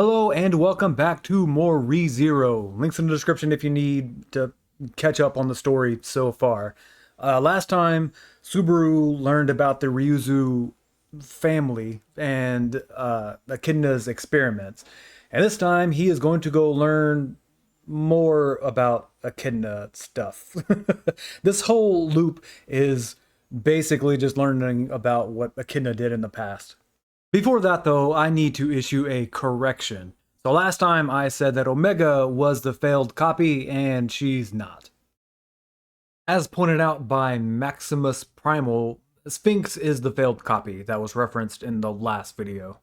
Hello and welcome back to more ReZero. Links in the description if you need to catch up on the story so far. Last time, Subaru learned about the Ryuzu family and Echidna's experiments. And this time, he is going to go learn more about Echidna stuff. This whole loop is basically just learning about what Echidna did in the past. Before that, though, I need to issue a correction. So last time I said that Omega was the failed copy, and she's not. As pointed out by Maximus Primal, Sphinx is the failed copy that was referenced in the last video.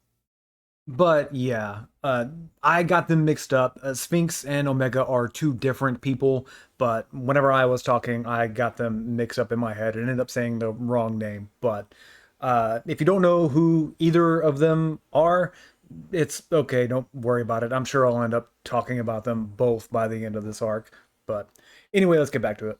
But yeah, I got them mixed up. Sphinx and Omega are two different people, but whenever I was talking, I got them mixed up in my head and ended up saying the wrong name. But if you don't know who either of them are, it's okay. Don't worry about it. I'm sure I'll end up talking about them both by the end of this arc. But anyway, let's get back to it.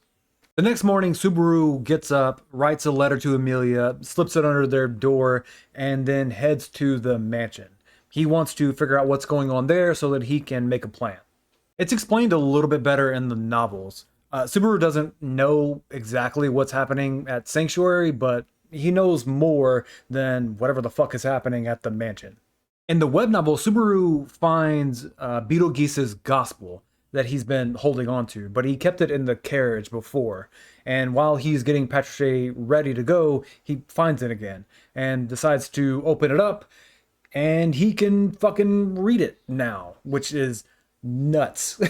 The next morning, Subaru gets up, writes a letter to Emilia, slips it under their door, and then heads to the mansion. He wants to figure out what's going on there so that he can make a plan. It's explained a little bit better in the novels. Subaru doesn't know exactly what's happening at Sanctuary, but he knows more than whatever the fuck is happening at the mansion. In the web novel, Subaru finds Betelgeuse's gospel that he's been holding on to, but he kept it in the carriage before. And while he's getting Patricia ready to go, he finds it again and decides to open it up, and he can fucking read it now, which is nuts.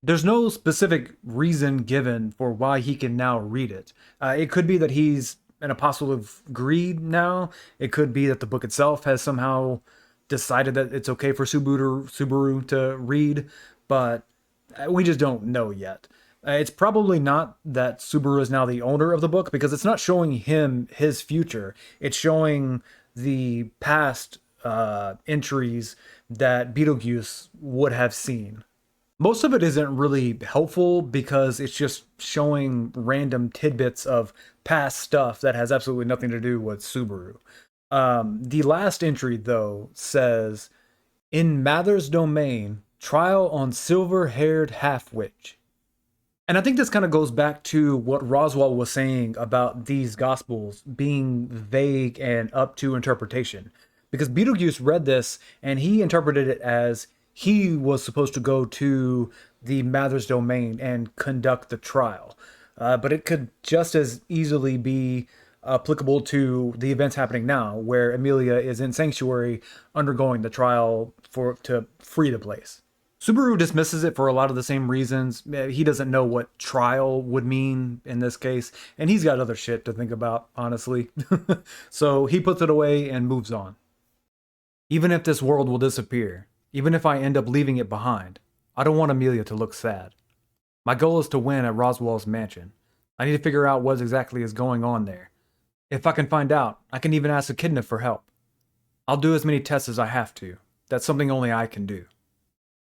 There's no specific reason given for why he can now read it. It could be that he's an apostle of greed now. It could be that the book itself has somehow decided that it's okay for Subaru to read, but we just don't know yet. It's probably not that Subaru is now the owner of the book because it's not showing him his future. It's showing the past entries that Betelgeuse would have seen. Most of it isn't really helpful because it's just showing random tidbits of past stuff that has absolutely nothing to do with Subaru. The last entry, though, says, "In Mather's domain, trial on silver-haired half-witch." And I think this kind of goes back to what Roswell was saying about these gospels being vague and up to interpretation. Because Betelgeuse read this and he interpreted it as he was supposed to go to the Mather's domain and conduct the trial. But it could just as easily be applicable to the events happening now, where Emilia is in Sanctuary undergoing the trial to free the place. Subaru dismisses it for a lot of the same reasons. He doesn't know what trial would mean in this case, and he's got other shit to think about, honestly. So he puts it away and moves on. Even if this world will disappear, even if I end up leaving it behind, I don't want Emilia to look sad. My goal is to win at Roswell's mansion. I need to figure out what exactly is going on there. If I can find out, I can even ask Echidna for help. I'll do as many tests as I have to. That's something only I can do.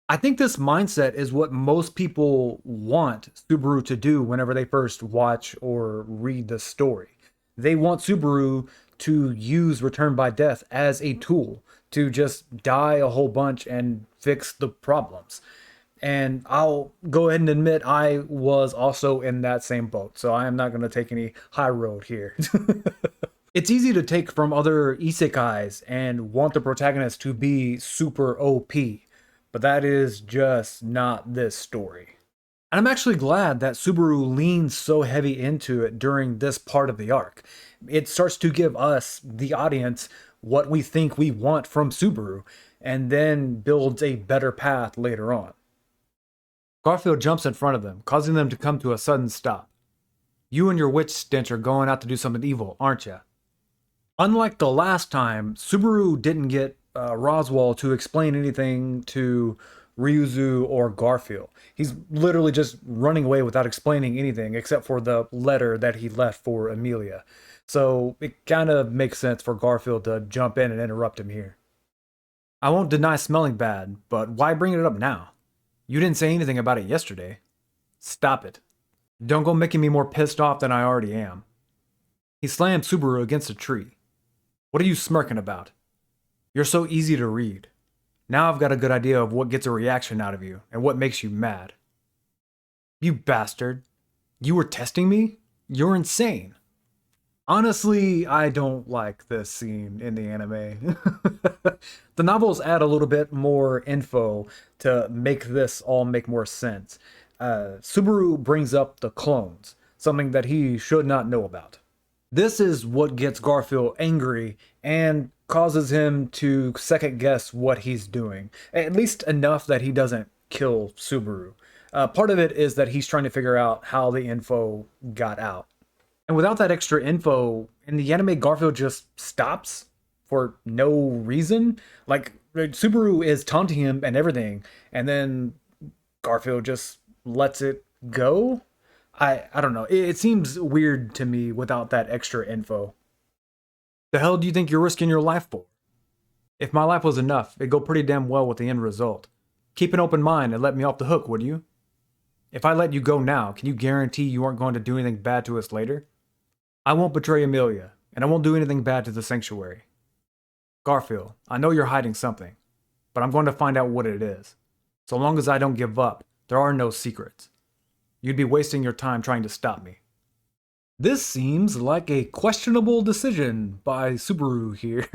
I think this mindset is what most people want Subaru to do whenever they first watch or read the story. They want Subaru to use Return by Death as a tool to just die a whole bunch and fix the problems. And I'll go ahead and admit I was also in that same boat, so I am not going to take any high road here. It's easy to take from other isekais and want the protagonist to be super OP, but that is just not this story. And I'm actually glad that Subaru leans so heavy into it during this part of the arc. It starts to give us, the audience, what we think we want from Subaru, and then builds a better path later on. Garfield jumps in front of them, causing them to come to a sudden stop. "You and your witch stench are going out to do something evil, aren't ya?" Unlike the last time, Subaru didn't get Roswell to explain anything to Ryuzu or Garfield. He's literally just running away without explaining anything except for the letter that he left for Emilia. So it kind of makes sense for Garfield to jump in and interrupt him here. "I won't deny smelling bad, but why bring it up now? You didn't say anything about it yesterday. Stop it. Don't go making me more pissed off than I already am." He slammed Subaru against a tree. "What are you smirking about? You're so easy to read. Now I've got a good idea of what gets a reaction out of you and what makes you mad. You bastard. You were testing me? You're insane. Honestly, I don't like this scene in the anime. The novels add a little bit more info to make this all make more sense. Subaru brings up the clones, something that he should not know about. This is what gets Garfield angry and causes him to second guess what he's doing, at least enough that he doesn't kill Subaru. Part of it is that he's trying to figure out how the info got out. And without that extra info, in the anime, Garfield just stops for no reason. Like, Subaru is taunting him and everything, and then Garfield just lets it go. I don't know. It seems weird to me without that extra info. The hell do you think you're risking your life for? If my life was enough, it'd go pretty damn well with the end result. Keep an open mind and let me off the hook, would you? If I let you go now, can you guarantee you aren't going to do anything bad to us later? I won't betray Amelia, and I won't do anything bad to the sanctuary. Garfield, I know you're hiding something, but I'm going to find out what it is. So long as I don't give up, there are no secrets. You'd be wasting your time trying to stop me. This seems like a questionable decision by Subaru here.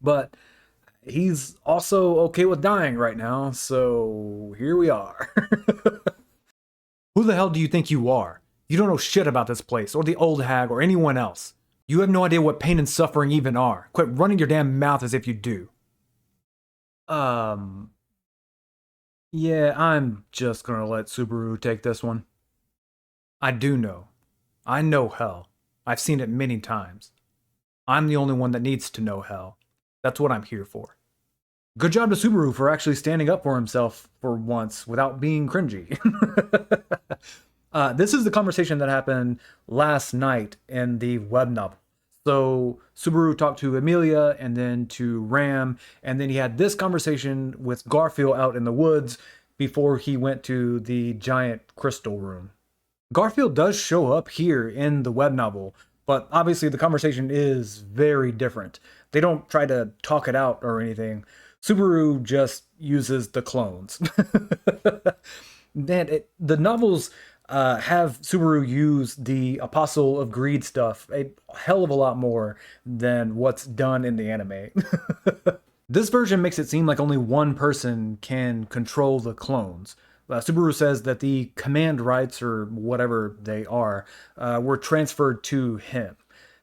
But he's also okay with dying right now, so here we are. Who the hell do you think you are? You don't know shit about this place, or the old hag, or anyone else. You have no idea what pain and suffering even are. Quit running your damn mouth as if you do. Um, yeah, I'm just gonna let Subaru take this one. I do know. I know hell. I've seen it many times. I'm the only one that needs to know hell. That's what I'm here for. Good job to Subaru for actually standing up for himself for once without being cringy. This is the conversation that happened last night in the web novel. So Subaru talked to Amelia and then to Ram, and then he had this conversation with Garfield out in the woods before he went to the giant crystal room. Garfield does show up here in the web novel, but obviously the conversation is very different. They don't try to talk it out or anything. Subaru just uses the clones. The novels have Subaru use the Apostle of Greed stuff a hell of a lot more than what's done in the anime. This version makes it seem like only one person can control the clones. Subaru says that the command rights, or whatever they are, were transferred to him.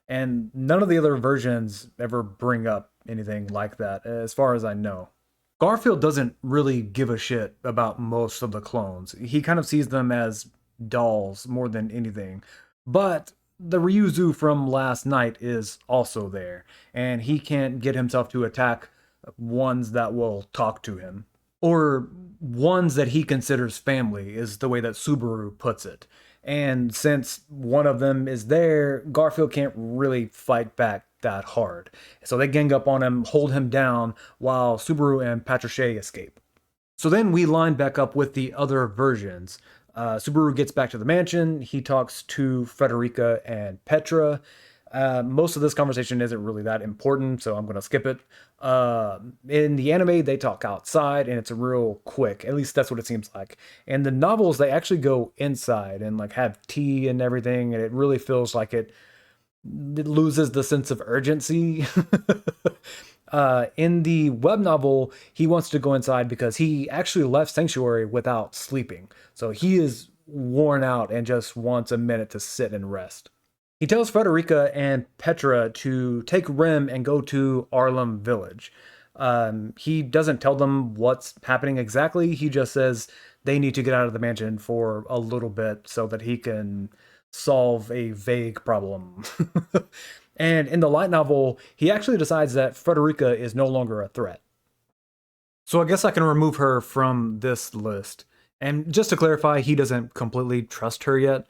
And none of the other versions ever bring up anything like that, as far as I know. Garfield doesn't really give a shit about most of the clones. He kind of sees them as dolls more than anything. But the Ryuzu from last night is also there, and he can't get himself to attack ones that will talk to him. Or ones that he considers family, is the way that Subaru puts it. And since one of them is there, Garfield can't really fight back that hard. So they gang up on him, hold him down, while Subaru and Patricia escape. So then we line back up with the other versions. Subaru gets back to the mansion. He talks to Frederica and Petra. Most of this conversation isn't really that important, so I'm going to skip it. In the anime, they talk outside, and it's real quick. At least that's what it seems like. And the novels, they actually go inside and like have tea and everything, and it really feels like it loses the sense of urgency. In the web novel, he wants to go inside because he actually left Sanctuary without sleeping. So he is worn out and just wants a minute to sit and rest. He tells Frederica and Petra to take Rem and go to Arlem Village. He doesn't tell them what's happening exactly. He just says they need to get out of the mansion for a little bit so that he can solve a vague problem. And in the light novel, he actually decides that Frederica is no longer a threat. So I guess I can remove her from this list. And just to clarify, he doesn't completely trust her yet.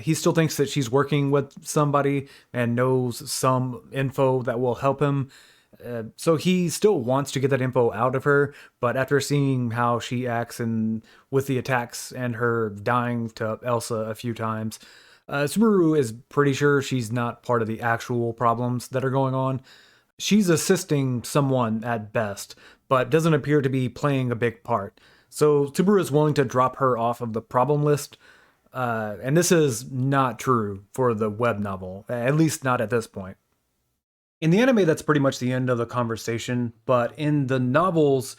He still thinks that she's working with somebody and knows some info that will help him. So he still wants to get that info out of her, but after seeing how she acts and with the attacks and her dying to Elsa a few times, Subaru is pretty sure she's not part of the actual problems that are going on. She's assisting someone at best, but doesn't appear to be playing a big part. So Subaru is willing to drop her off of the problem list, and this is not true for the web novel, at least not at this point. In the anime, that's pretty much the end of the conversation, but in the novels,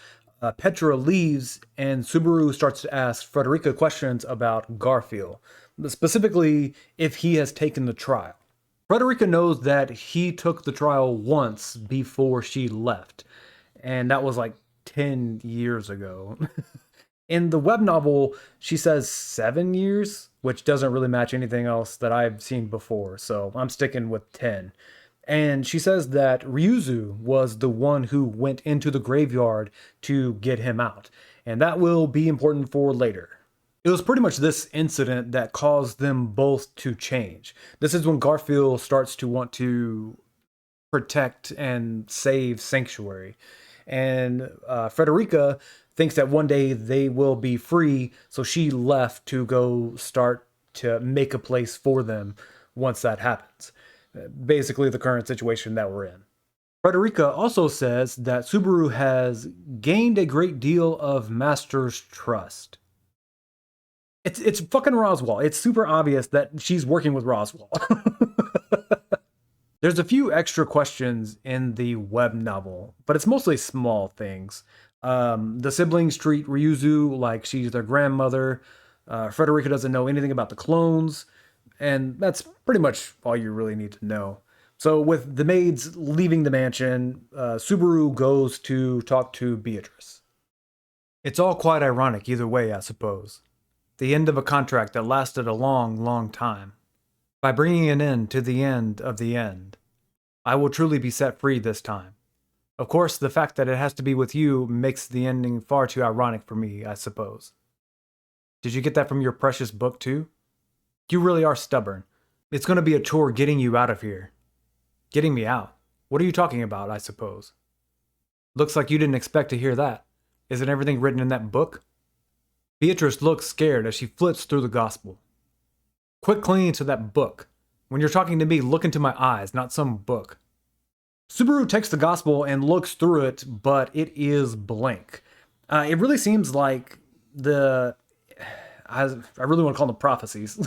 Petra leaves and Subaru starts to ask Frederica questions about Garfield, specifically if he has taken the trial. Frederica knows that he took the trial once before she left, and that was like 10 years ago. In the web novel, she says 7 years, which doesn't really match anything else that I've seen before, so I'm sticking with 10. And she says that Ryuzu was the one who went into the graveyard to get him out, and that will be important for later. It was pretty much this incident that caused them both to change. This is when Garfield starts to want to protect and save Sanctuary. And Frederica thinks that one day they will be free, so she left to go start to make a place for them once that happens. Basically, the current situation that we're in. Frederica also says that Subaru has gained a great deal of Master's trust. It's fucking Roswell. It's super obvious that she's working with Roswell. There's a few extra questions in the web novel, but it's mostly small things. The siblings treat Ryuzu like she's their grandmother. Frederica doesn't know anything about the clones, and that's pretty much all you really need to know. So, with the maids leaving the mansion, Subaru goes to talk to Beatrice. It's all quite ironic either way, I suppose. The end of a contract that lasted a long, long time. By bringing an end to the end of the end, I will truly be set free this time. Of course, the fact that it has to be with you makes the ending far too ironic for me, I suppose. Did you get that from your precious book, too? You really are stubborn. It's going to be a chore getting you out of here. Getting me out? What are you talking about, I suppose? Looks like you didn't expect to hear that. Isn't everything written in that book? Beatrice looks scared as she flips through the gospel. Quit clinging to that book. When you're talking to me, look into my eyes, not some book. Subaru takes the gospel and looks through it, but it is blank. It really seems like I really want to call them prophecies.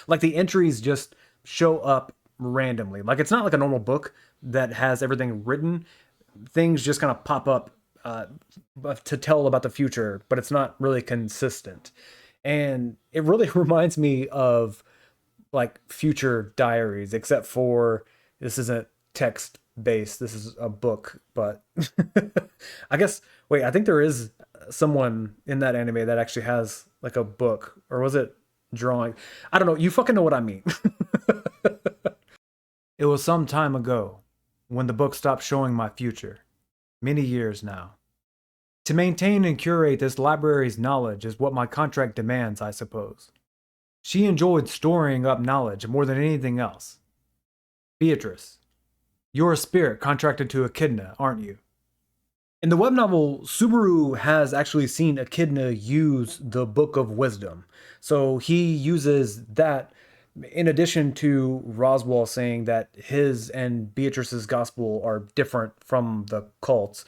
Like the entries just show up randomly. Like it's not like a normal book that has everything written. Things just kind of pop up to tell about the future, but it's not really consistent. And it really reminds me of like future diaries, except for this isn't text based. This is a book, but I guess, wait, I think there is someone in that anime that actually has like a book, or was it drawing? I don't know. You fucking know what I mean. It was some time ago when the book stopped showing my future. Many years now. To maintain and curate this library's knowledge is what my contract demands, I suppose. She enjoyed storing up knowledge more than anything else. Beatrice, you're a spirit contracted to Echidna, aren't you? In the web novel, Subaru has actually seen Echidna use the Book of Wisdom. So he uses that in addition to Roswell saying that his and Beatrice's gospel are different from the cults,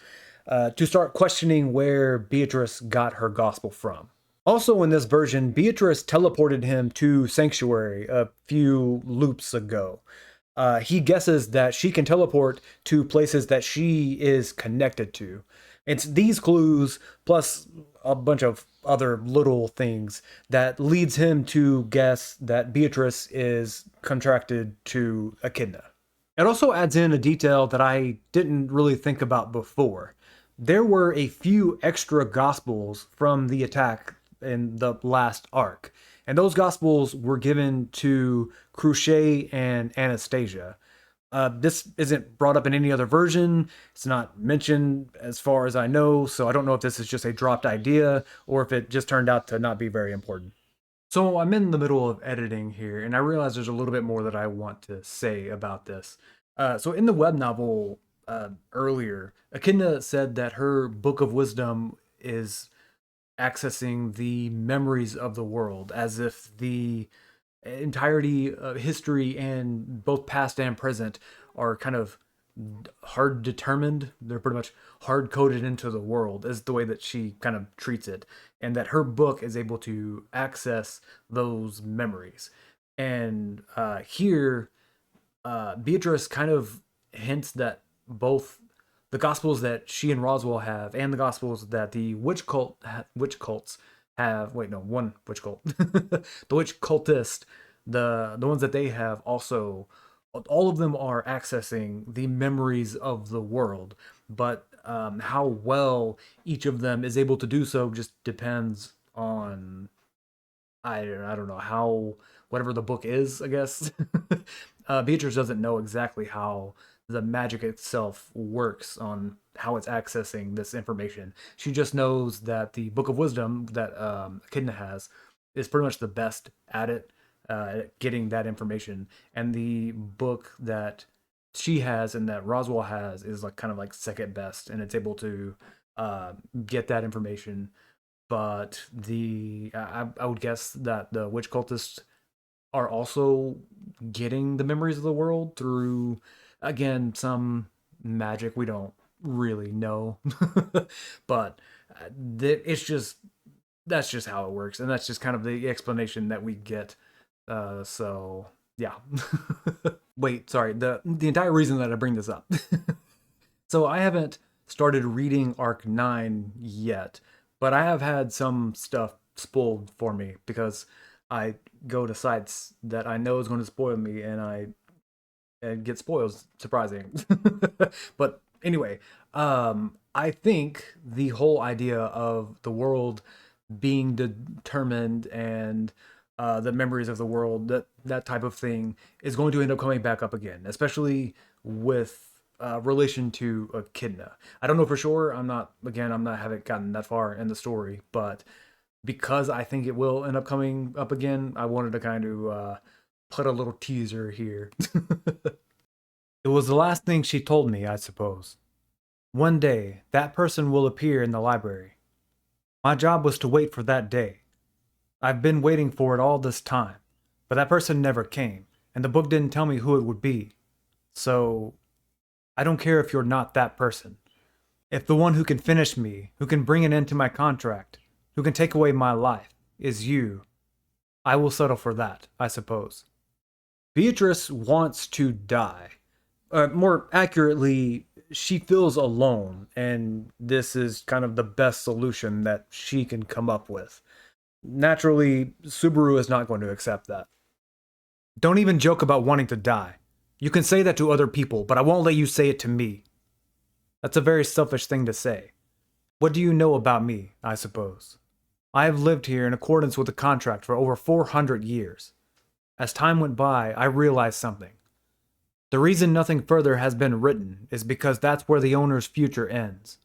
to start questioning where Beatrice got her gospel from. Also in this version, Beatrice teleported him to Sanctuary a few loops ago. He guesses that she can teleport to places that she is connected to. It's these clues, plus a bunch of other little things, that leads him to guess that Beatrice is contracted to Echidna. It also adds in a detail that I didn't really think about before. There were a few extra gospels from the attack in the last arc, and those gospels were given to Cruce and Anastasia. This isn't brought up in any other version. It's not mentioned as far as I know, so I don't know if this is just a dropped idea or if it just turned out to not be very important. So I'm in the middle of editing here, and I realize there's a little bit more that I want to say about this. So in the web novel earlier, Echidna said that her Book of Wisdom is accessing the memories of the world, as if the entirety of history and both past and present are kind of hard determined. They're pretty much hard coded into the world, is the way that she kind of treats it, and that her book is able to access those memories. And here, Beatrice kind of hints that both the gospels that she and Roswell have, and the gospels that the witch cults have. Wait, no, one witch cult, the witch cultist, the ones that they have also, all of them are accessing the memories of the world. But how well each of them is able to do so just depends on, I don't know how, whatever the book is, I guess. Beatrice doesn't know exactly how the magic itself works on how it's accessing this information. She just knows that the Book of Wisdom that Echidna has is pretty much the best at it, at getting that information, and the book that she has and that Roswell has is like kind of like second best, and it's able to get that information. But I would guess that the witch cultists are also getting the memories of the world through, again, some magic we don't really know. But it's just, that's just how it works, and that's just kind of the explanation that we get. So yeah. Wait, sorry. The entire reason that I bring this up. So I haven't started reading Arc 9 yet, but I have had some stuff spoiled for me because I go to sites that I know is going to spoil me, and I get spoiled. Surprising. But anyway, I think the whole idea of the world being determined, and the memories of the world, that type of thing, is going to end up coming back up again, especially with relation to Echidna. I don't know for sure. I'm not haven't gotten that far in the story, but because I think it will end up coming up again, I wanted to kind of put a little teaser here. It was the last thing she told me, I suppose. One day, that person will appear in the library. My job was to wait for that day. I've been waiting for it all this time, but that person never came, and the book didn't tell me who it would be. So, I don't care if you're not that person. If the one who can finish me, who can bring an end to my contract, who can take away my life, is you, I will settle for that, I suppose. Beatrice wants to die. More accurately, she feels alone, and this is kind of the best solution that she can come up with. Naturally, Subaru is not going to accept that. Don't even joke about wanting to die. You can say that to other people, but I won't let you say it to me. That's a very selfish thing to say. What do you know about me, I suppose? I have lived here in accordance with the contract for over 400 years. As time went by, I realized something. The reason nothing further has been written is because that's where the owner's future ends.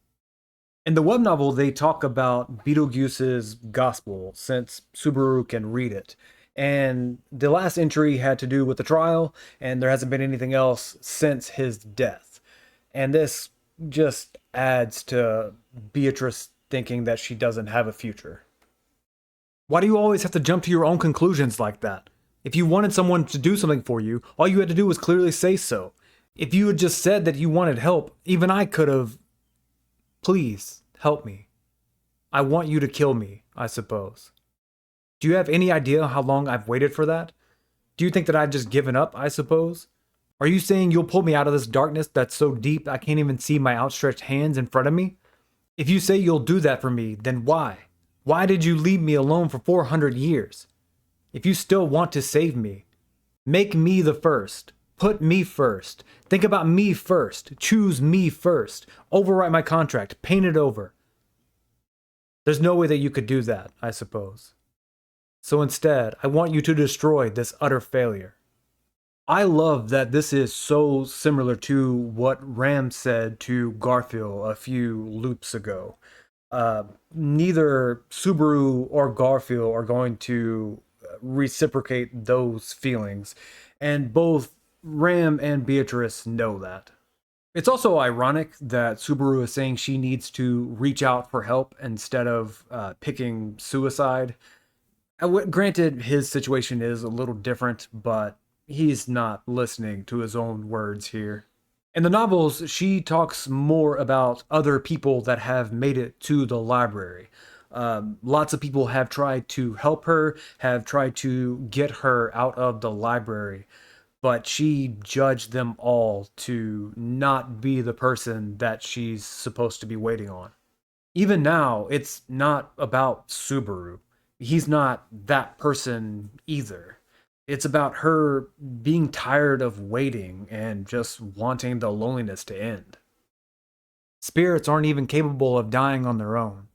In the web novel, they talk about Betelgeuse's gospel, since Subaru can read it. And the last entry had to do with the trial, and there hasn't been anything else since his death. And this just adds to Beatrice thinking that she doesn't have a future. Why do you always have to jump to your own conclusions like that? If you wanted someone to do something for you, all you had to do was clearly say so. If you had just said that you wanted help, even I could have. Please, help me. I want you to kill me, I suppose. Do you have any idea how long I've waited for that? Do you think that I've just given up, I suppose? Are you saying you'll pull me out of this darkness that's so deep I can't even see my outstretched hands in front of me? If you say you'll do that for me, then why? Why did you leave me alone for 400 years? If you still want to save me, make me the first. Put me first. Think about me first. Choose me first. Overwrite my contract. Paint it over. There's no way that you could do that, I suppose. So instead, I want you to destroy this utter failure. I love that this is so similar to what Ram said to Garfield a few loops ago. Neither Subaru or Garfield are going to reciprocate those feelings, and both Ram and Beatrice know that. It's also ironic that Subaru is saying she needs to reach out for help instead of picking suicide. Granted, his situation is a little different, but he's not listening to his own words here. In the novels, she talks more about other people that have made it to the library. Lots of people have tried to help her, have tried to get her out of the library, but she judged them all to not be the person that she's supposed to be waiting on. Even now, it's not about Subaru. He's not that person either. It's about her being tired of waiting and just wanting the loneliness to end. Spirits aren't even capable of dying on their own.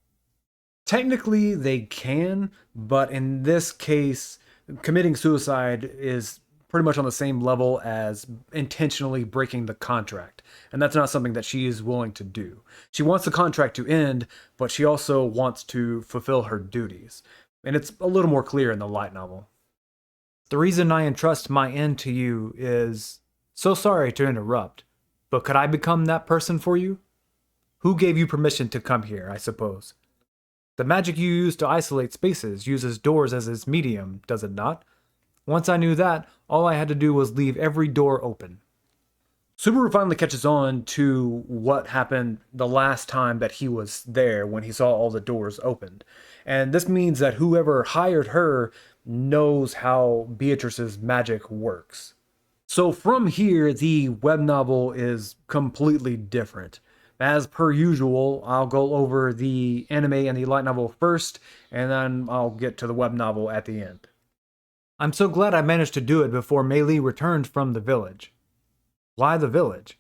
Technically, they can, but in this case, committing suicide is pretty much on the same level as intentionally breaking the contract. And that's not something that she is willing to do. She wants the contract to end, but she also wants to fulfill her duties. And it's a little more clear in the light novel. The reason I entrust my end to you is so sorry to interrupt, but could I become that person for you? Who gave you permission to come here, I suppose? The magic you use to isolate spaces uses doors as its medium, does it not? Once I knew that, all I had to do was leave every door open. Subaru finally catches on to what happened the last time that he was there when he saw all the doors opened. And this means that whoever hired her knows how Beatrice's magic works. So from here, the web novel is completely different. As per usual, I'll go over the anime and the light novel first, and then I'll get to the web novel at the end. I'm so glad I managed to do it before Mei Lee returned from the village. Why the village?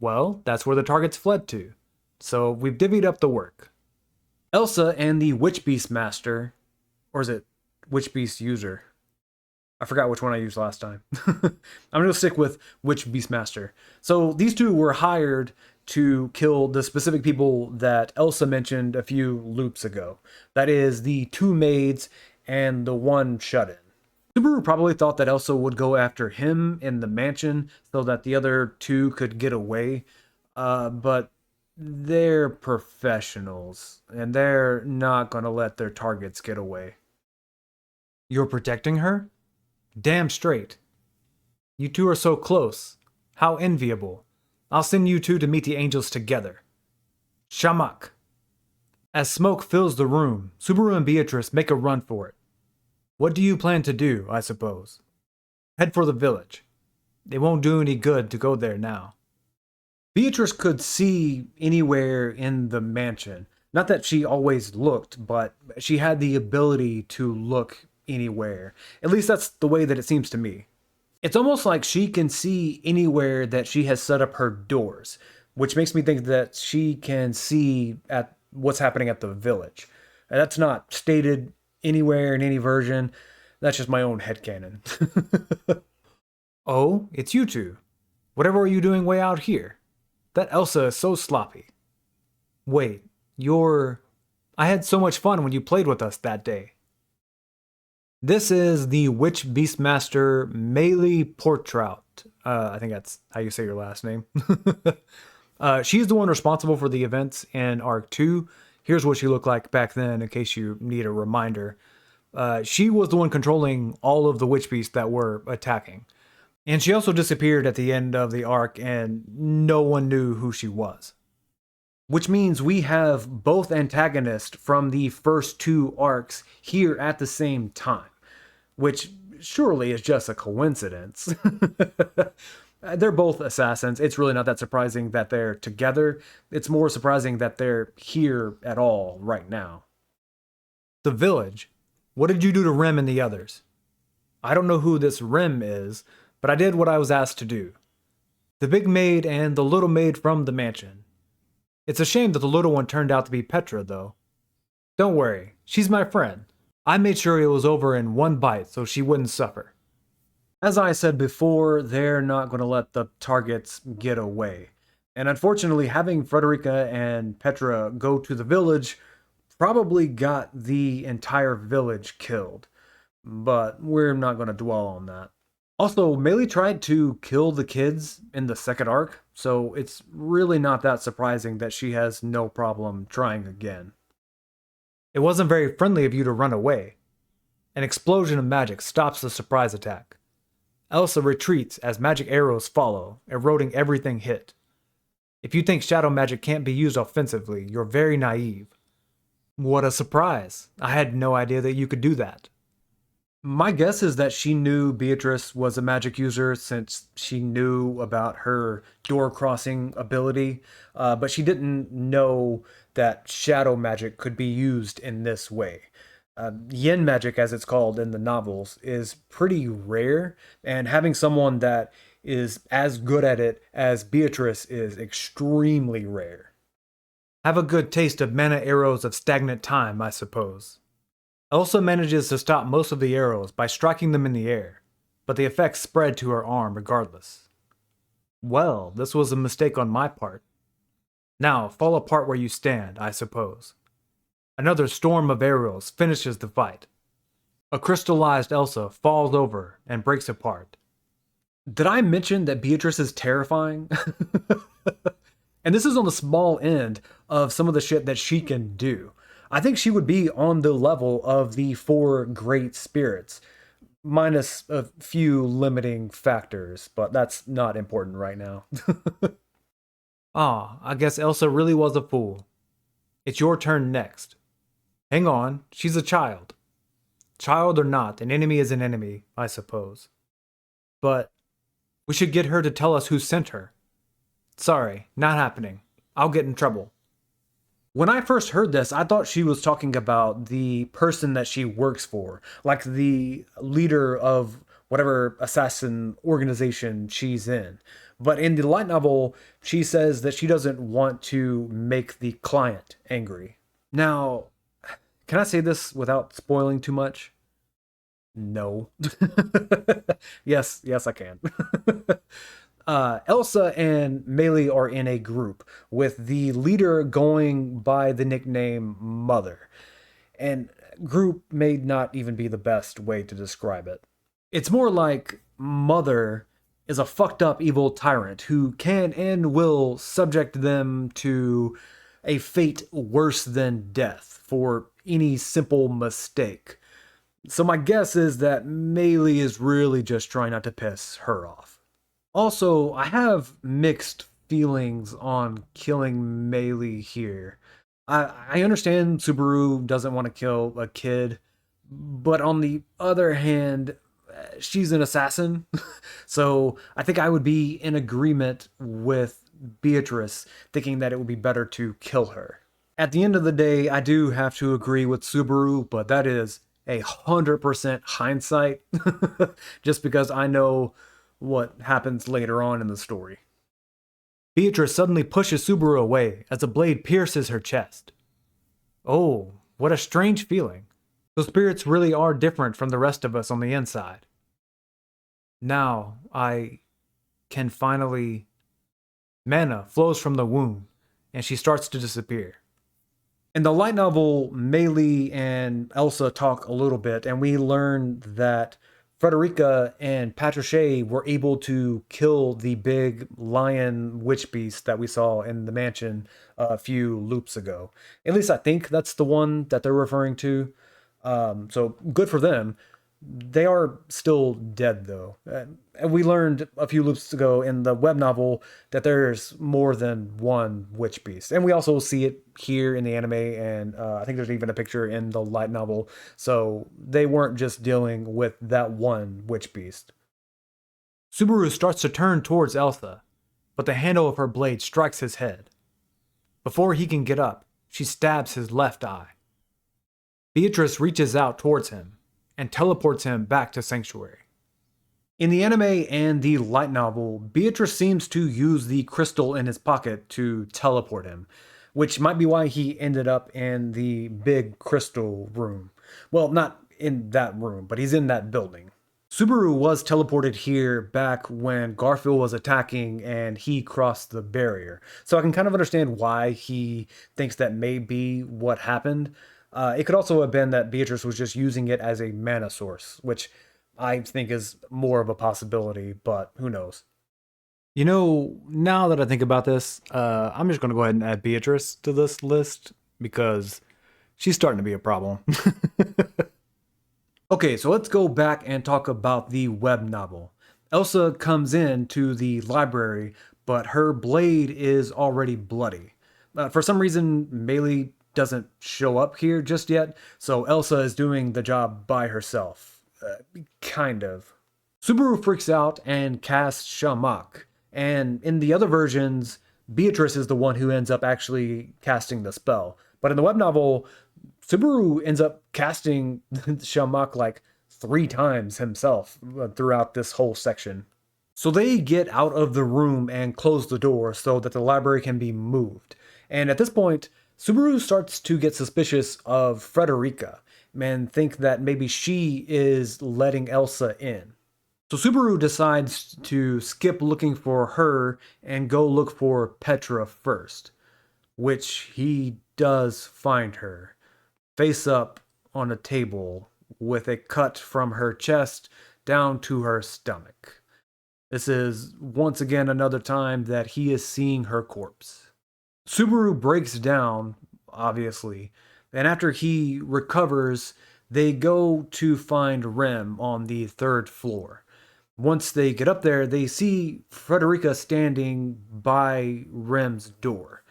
Well, that's where the targets fled to, so we've divvied up the work. Elsa and the Witch Beast Master, or is it Witch Beast User? I forgot which one I used last time. I'm going to stick with Witch Beast Master. So these two were hired to kill the specific people that Elsa mentioned a few loops ago. That is, the two maids and the one shut-in. Subaru probably thought that Elsa would go after him in the mansion so that the other two could get away, but they're professionals, and they're not going to let their targets get away. You're protecting her? Damn straight. You two are so close. How enviable. I'll send you two to meet the angels together. Shamak. As smoke fills the room, Subaru and Beatrice make a run for it. What do you plan to do, I suppose? Head for the village. It won't do any good to go there now. Beatrice could see anywhere in the mansion. Not that she always looked, but she had the ability to look anywhere. At least that's the way that it seems to me. It's almost like she can see anywhere that she has set up her doors, which makes me think that she can see at what's happening at the village. And that's not stated anywhere in any version. That's just my own headcanon. Oh, it's you two. Whatever are you doing way out here? That Elsa is so sloppy. Wait, you're... I had so much fun when you played with us that day. This is the Witch Beastmaster Mei Lee Portrout. I think that's how you say your last name. She's the one responsible for the events in Arc 2. Here's what she looked like back then, in case you need a reminder. She was the one controlling all of the witch beasts that were attacking. And she also disappeared at the end of the arc, and no one knew who she was. Which means we have both antagonists from the first two arcs here at the same time. Which surely is just a coincidence. They're both assassins. It's really not that surprising that they're together. It's more surprising that they're here at all right now. The village. What did you do to Rem and the others? I don't know who this Rem is, but I did what I was asked to do. The big maid and the little maid from the mansion. It's a shame that the little one turned out to be Petra, though. Don't worry, she's my friend. I made sure it was over in one bite so she wouldn't suffer. As I said before, they're not going to let the targets get away. And unfortunately, having Frederica and Petra go to the village probably got the entire village killed. But we're not going to dwell on that. Also, Mei Lee tried to kill the kids in the second arc, so it's really not that surprising that she has no problem trying again. It wasn't very friendly of you to run away. An explosion of magic stops the surprise attack. Elsa retreats as magic arrows follow, eroding everything hit. If you think shadow magic can't be used offensively, you're very naive. What a surprise. I had no idea that you could do that. My guess is that she knew Beatrice was a magic user since she knew about her door crossing ability, but she didn't know that shadow magic could be used in this way. Yin magic, as it's called in the novels, is pretty rare, and having someone that is as good at it as Beatrice is extremely rare. Have a good taste of mana arrows of stagnant time, I suppose. Elsa manages to stop most of the arrows by striking them in the air, but the effects spread to her arm regardless. Well, this was a mistake on my part. Now, fall apart where you stand, I suppose. Another storm of arrows finishes the fight. A crystallized Elsa falls over and breaks apart. Did I mention that Beatrice is terrifying? And this is on the small end of some of the shit that she can do. I think she would be on the level of the four great spirits, minus a few limiting factors, but that's not important right now. I guess Elsa really was a fool. It's your turn next. Hang on, she's a child. Child or not, an enemy is an enemy, I suppose. But we should get her to tell us who sent her. Sorry, not happening. I'll get in trouble. When I first heard this, I thought she was talking about the person that she works for, like the leader of whatever assassin organization she's in. But in the light novel, she says that she doesn't want to make the client angry. Now, can I say this without spoiling too much? No. Yes, I can. Elsa and Meili are in a group, with the leader going by the nickname Mother. And group may not even be the best way to describe it. It's more like Mother is a fucked up evil tyrant who can and will subject them to a fate worse than death for any simple mistake. So my guess is that Meili is really just trying not to piss her off. Also, I have mixed feelings on killing Meili here. I understand Subaru doesn't want to kill a kid, but on the other hand, she's an assassin. So I think I would be in agreement with Beatrice, thinking that it would be better to kill her. At the end of the day, I do have to agree with Subaru, but that is 100% hindsight, just because I know what happens later on in the story. Beatrice suddenly pushes Subaru away as a blade pierces her chest. Oh, what a strange feeling. Those spirits really are different from the rest of us on the inside. Now, I can finally... Mana flows from the wound, and she starts to disappear. In the light novel, Meili and Elsa talk a little bit, and we learn that Frederica and Patricia were able to kill the big lion witch beast that we saw in the mansion a few loops ago. At least I think that's the one that they're referring to. So good for them. They are still dead, though. And we learned a few loops ago in the web novel that there's more than one witch beast. And we also see it here in the anime, and I think there's even a picture in the light novel. So they weren't just dealing with that one witch beast. Subaru starts to turn towards Elsa, but the handle of her blade strikes his head. Before he can get up, she stabs his left eye. Beatrice reaches out towards him and teleports him back to Sanctuary. In the anime and the light novel, Beatrice seems to use the crystal in his pocket to teleport him, which might be why he ended up in the big crystal room. Well, not in that room, but he's in that building. Subaru was teleported here back when Garfield was attacking and he crossed the barrier. So I can kind of understand why he thinks that may be what happened. It could also have been that Beatrice was just using it as a mana source, which I think is more of a possibility, but who knows. You know, now that I think about this, I'm just going to go ahead and add Beatrice to this list because she's starting to be a problem. Okay, so let's go back and talk about the web novel. Elsa comes in to the library, but her blade is already bloody. For some reason, Meili doesn't show up here just yet, so Elsa is doing the job by herself. Kind of. Subaru freaks out and casts Shamak, and in the other versions, Beatrice is the one who ends up actually casting the spell. But in the web novel, Subaru ends up casting Shamak like 3 times himself throughout this whole section. So they get out of the room and close the door so that the library can be moved. And at this point, Subaru starts to get suspicious of Frederica and think that maybe she is letting Elsa in. So Subaru decides to skip looking for her and go look for Petra first, which he does find her, face up on a table with a cut from her chest down to her stomach. This is once again another time that he is seeing her corpse. Subaru breaks down, obviously, and after he recovers, they go to find Rem on the 3rd floor. Once they get up there, they see Frederica standing by Rem's door.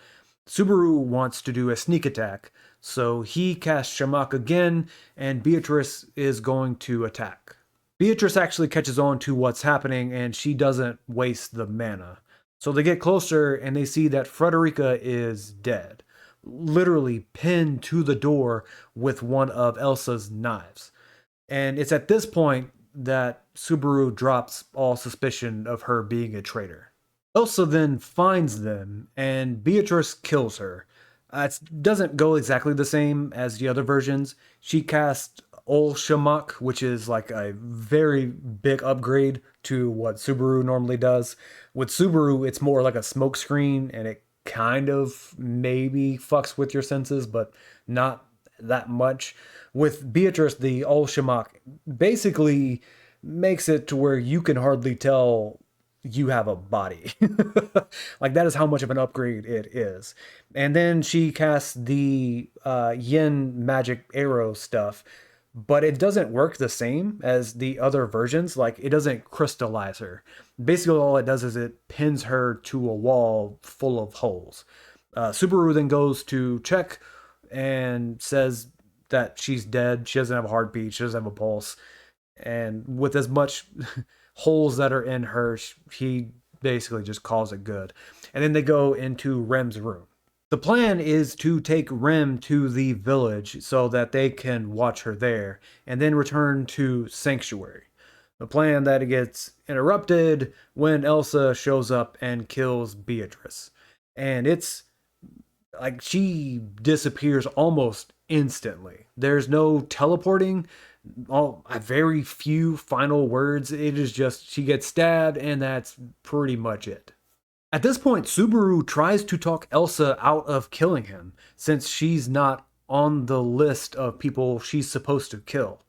Subaru wants to do a sneak attack, so he casts Shamak again, and Beatrice is going to attack. Beatrice actually catches on to what's happening, and she doesn't waste the mana. So they get closer, and they see that Frederica is dead, literally pinned to the door with one of Elsa's knives. And it's at this point that Subaru drops all suspicion of her being a traitor. Elsa then finds them, and Beatrice kills her. It doesn't go exactly the same as the other versions. She casts Ol Shamak, which is like a very big upgrade to what Subaru normally does. With Subaru, it's more like a smoke screen, and it kind of maybe fucks with your senses, but not that much. With Beatrice, the Ol Shamak basically makes it to where you can hardly tell you have a body. Like, that is how much of an upgrade it is. And then she casts the Yin magic arrow stuff, but it doesn't work the same as the other versions. Like, it doesn't crystallize her. Basically, all it does is it pins her to a wall full of holes. Subaru then goes to check and says that she's dead. She doesn't have a heartbeat. She doesn't have a pulse. And with as much holes that are in her, he basically just calls it good. And then they go into Rem's room. The plan is to take Rem to the village so that they can watch her there, and then return to Sanctuary. The plan that gets interrupted when Elsa shows up and kills Beatrice. And it's like she disappears almost instantly. There's no teleporting, very few final words. It is just she gets stabbed, and that's pretty much it. At this point, Subaru tries to talk Elsa out of killing him, since she's not on the list of people she's supposed to kill.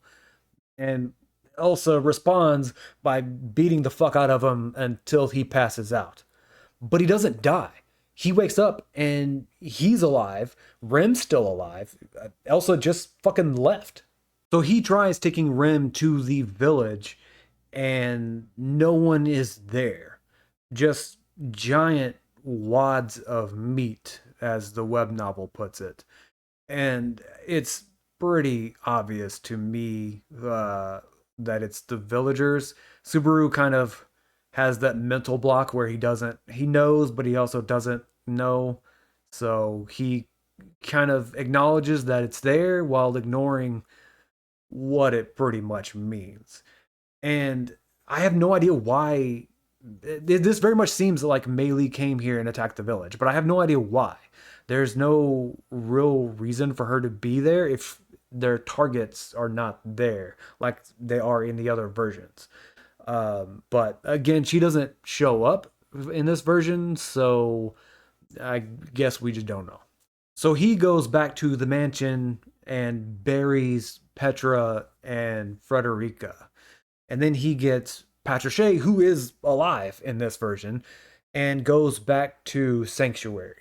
And Elsa responds by beating the fuck out of him until he passes out. But he doesn't die. He wakes up and he's alive. Rem's still alive. Elsa just fucking left. So he tries taking Rem to the village, and no one is there. Just giant wads of meat, as the web novel puts it. And it's pretty obvious to me that it's the villagers. Subaru kind of has that mental block where he knows, but he also doesn't know. So he kind of acknowledges that it's there while ignoring what it pretty much means. And I have no idea why. This very much seems like Meili came here and attacked the village, but I have no idea why. There's no real reason for her to be there if their targets are not there like they are in the other versions. But again, she doesn't show up in this version, so I guess we just don't know. So he goes back to the mansion and buries Petra and Frederica. And then he gets Patricia, who is alive in this version, and goes back to Sanctuary.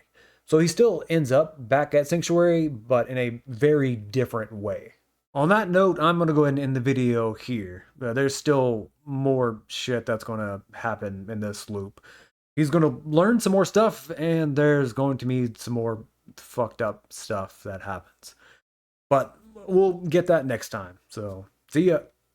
So he still ends up back at Sanctuary, but in a very different way. On that note, I'm going to go ahead and end the video here. There's still more shit that's going to happen in this loop. He's going to learn some more stuff, and there's going to be some more fucked up stuff that happens. But we'll get that next time. So, see ya.